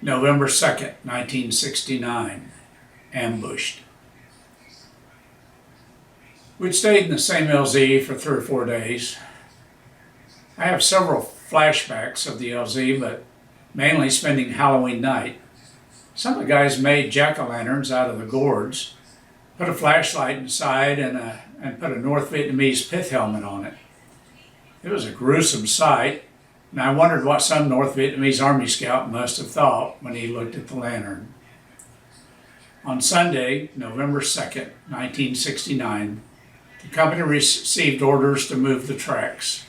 November 2nd, 1969, ambushed. We'd stayed in the same LZ for 3 or 4 days. I have several flashbacks of the LZ, but mainly spending Halloween night. Some of the guys made jack-o'-lanterns out of the gourds, put a flashlight inside and put a North Vietnamese pith helmet on it. It was a gruesome sight, and I wondered what some North Vietnamese Army scout must have thought when he looked at the lantern. On Sunday, November 2nd, 1969, the company received orders to move the tracks.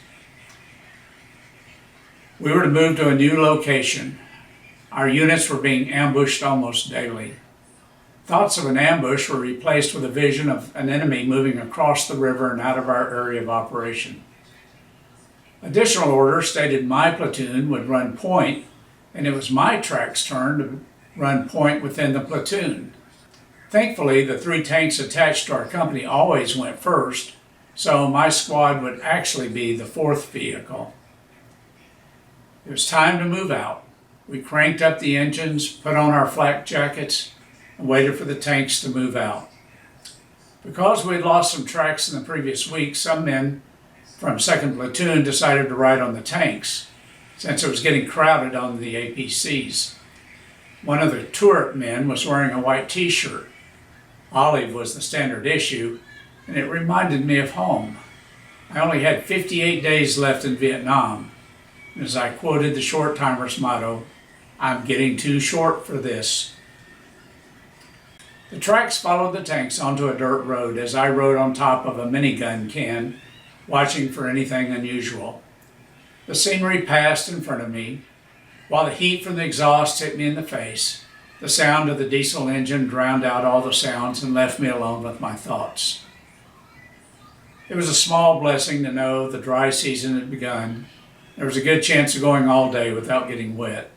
We were to move to a new location. Our units were being ambushed almost daily. Thoughts of an ambush were replaced with a vision of an enemy moving across the river and out of our area of operation. Additional orders stated my platoon would run point, and it was my track's turn to run point within the platoon. Thankfully, the 3 tanks attached to our company always went first, so my squad would actually be the 4th vehicle. It was time to move out. We cranked up the engines, put on our flak jackets, and waited for the tanks to move out. Because we had lost some tracks in the previous week, some men from 2nd Platoon decided to ride on the tanks, since it was getting crowded on the APCs. One of the turret men was wearing a white t-shirt. Olive was the standard issue, and it reminded me of home. I only had 58 days left in Vietnam, and as I quoted the short timer's motto, "I'm getting too short for this." The tracks followed the tanks onto a dirt road as I rode on top of a minigun can, watching for anything unusual. The scenery passed in front of me. While the heat from the exhaust hit me in the face, the sound of the diesel engine drowned out all the sounds and left me alone with my thoughts. It was a small blessing to know the dry season had begun. There was a good chance of going all day without getting wet.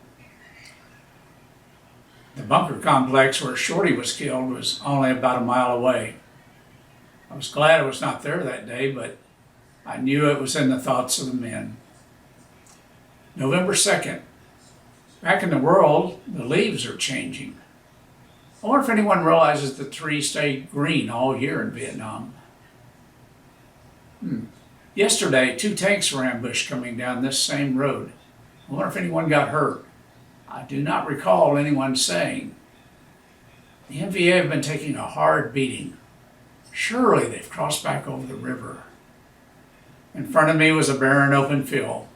The bunker complex where Shorty was killed was only about a mile away. I was glad I was not there that day, but I knew it was in the thoughts of the men. November 2nd. Back in the world, the leaves are changing. I wonder if anyone realizes the trees stay green all year in Vietnam. Yesterday, 2 tanks were ambushed coming down this same road. I wonder if anyone got hurt. I do not recall anyone saying. The NVA have been taking a hard beating. Surely they've crossed back over the river. In front of me was a barren open field.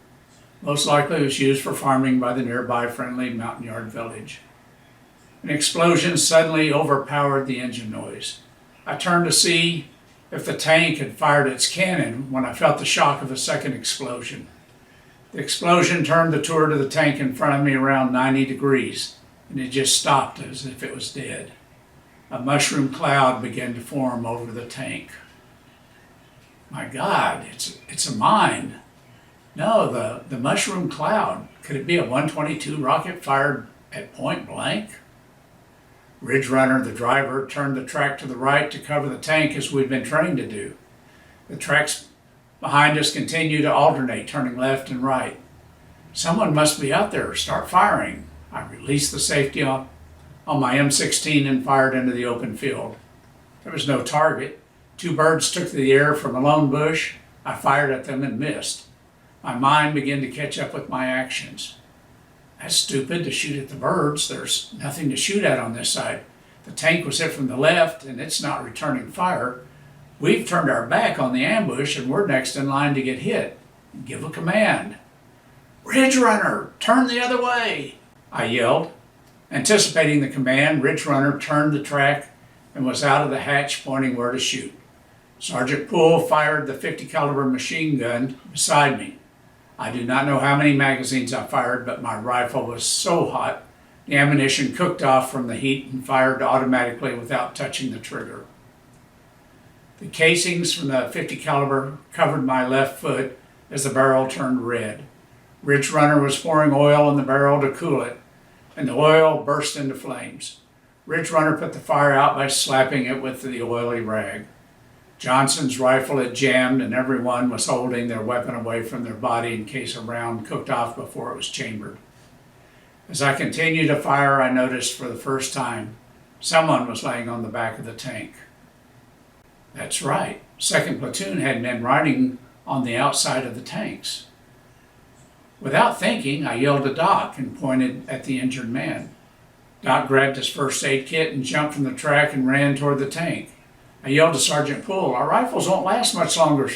Most likely it was used for farming by the nearby friendly Mountain Yard village. An explosion suddenly overpowered the engine noise. I turned to see if the tank had fired its cannon when I felt the shock of a second explosion. The explosion turned the turret of the tank in front of me around 90 degrees, and it just stopped as if it was dead. A mushroom cloud began to form over the tank. My God, it's a mine. No, the mushroom cloud. Could it be a 122 rocket fired at point blank? Ridge Runner, the driver, turned the track to the right to cover the tank as we'd been trained to do. The tracks behind us continued to alternate, turning left and right. Someone must be out there. Start firing. I released the safety on my M16 and fired into the open field. There was no target. 2 birds took to the air from a lone bush. I fired at them and missed. My mind began to catch up with my actions. That's stupid to shoot at the birds. There's nothing to shoot at on this side. The tank was hit from the left and it's not returning fire. We've turned our back on the ambush and we're next in line to get hit. Give a command. "Ridge Runner, turn the other way," I yelled. Anticipating the command, Ridge Runner turned the track and was out of the hatch pointing where to shoot. Sergeant Poole fired the .50 caliber machine gun beside me. I do not know how many magazines I fired, but my rifle was so hot, the ammunition cooked off from the heat and fired automatically without touching the trigger. The casings from the .50 caliber covered my left foot as the barrel turned red. Ridge Runner was pouring oil in the barrel to cool it, and the oil burst into flames. Ridge Runner put the fire out by slapping it with the oily rag. Johnson's rifle had jammed and everyone was holding their weapon away from their body in case a round cooked off before it was chambered. As I continued to fire, I noticed for the first time someone was laying on the back of the tank. That's right, 2nd Platoon had men riding on the outside of the tanks. Without thinking, I yelled to Doc and pointed at the injured man. Doc grabbed his first aid kit and jumped from the track and ran toward the tank. I yelled to Sergeant Poole, "Our rifles won't last much longer."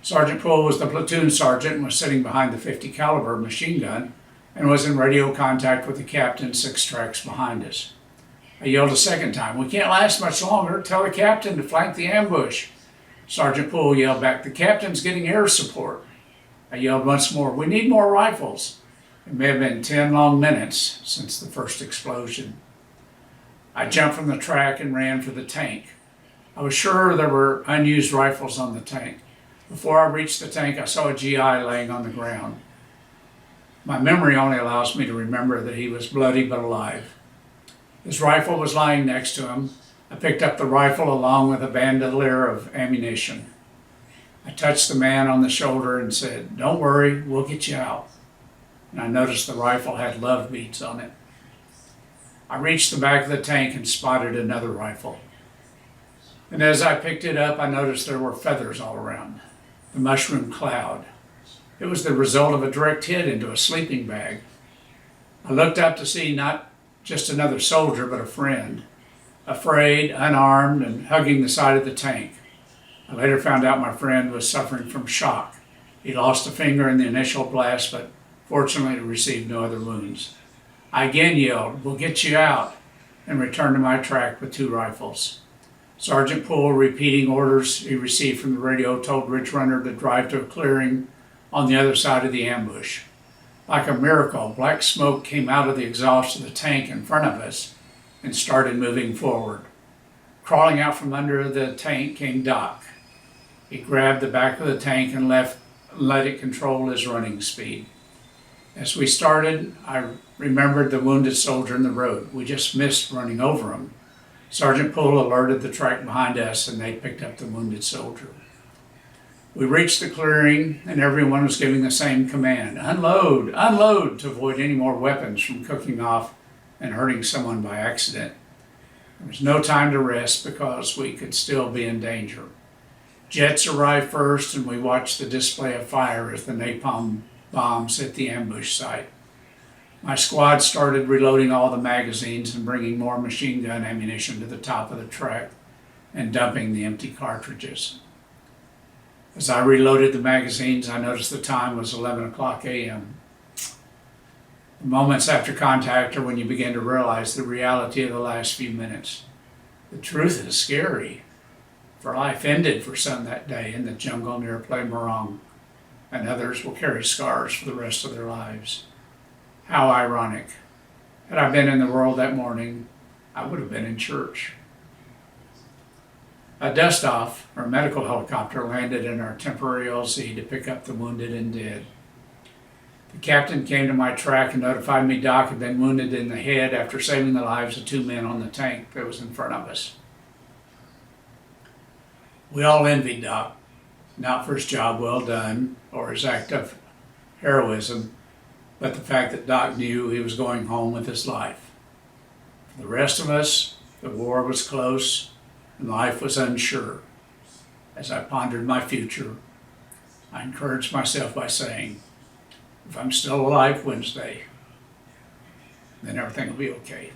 Sergeant Poole was the platoon sergeant and was sitting behind the .50 caliber machine gun and was in radio contact with the captain 6 tracks behind us. I yelled a second time, "We can't last much longer. Tell the captain to flank the ambush." Sergeant Poole yelled back, "The captain's getting air support." I yelled once more, "We need more rifles." It may have been 10 long minutes since the first explosion. I jumped from the track and ran for the tank. I was sure there were unused rifles on the tank. Before I reached the tank, I saw a GI laying on the ground. My memory only allows me to remember that he was bloody but alive. His rifle was lying next to him. I picked up the rifle along with a bandolier of ammunition. I touched the man on the shoulder and said, "Don't worry, we'll get you out." And I noticed the rifle had love beads on it. I reached the back of the tank and spotted another rifle. And as I picked it up, I noticed there were feathers all around. The mushroom cloud. It was the result of a direct hit into a sleeping bag. I looked up to see not just another soldier, but a friend, afraid, unarmed, and hugging the side of the tank. I later found out my friend was suffering from shock. He lost a finger in the initial blast, but fortunately received no other wounds. I again yelled, "We'll get you out," and returned to my track with 2 rifles. Sergeant Poole, repeating orders he received from the radio, told Rich Runner to drive to a clearing on the other side of the ambush. Like a miracle, black smoke came out of the exhaust of the tank in front of us and started moving forward. Crawling out from under the tank came Doc. He grabbed the back of the tank and let it control his running speed. As we started, I remembered the wounded soldier in the road. We just missed running over him. Sergeant Poole alerted the track behind us and they picked up the wounded soldier. We reached the clearing and everyone was giving the same command, "Unload, unload," to avoid any more weapons from cooking off and hurting someone by accident. There was no time to rest because we could still be in danger. Jets arrived first and we watched the display of fire as the napalm bombs hit the ambush site. My squad started reloading all the magazines and bringing more machine gun ammunition to the top of the track and dumping the empty cartridges. As I reloaded the magazines, I noticed the time was 11 o'clock a.m. The moments after contact are when you begin to realize the reality of the last few minutes. The truth is scary, for life ended for some that day in the jungle near Playmerong, and others will carry scars for the rest of their lives. How ironic. Had I been in the world that morning, I would have been in church. A dust-off, or medical helicopter, landed in our temporary LZ to pick up the wounded and dead. The captain came to my track and notified me Doc had been wounded in the head after saving the lives of 2 men on the tank that was in front of us. We all envied Doc, not for his job well done or his act of heroism, but the fact that Doc knew he was going home with his life. For the rest of us, the war was close and life was unsure. As I pondered my future, I encouraged myself by saying, if I'm still alive Wednesday, then everything will be okay.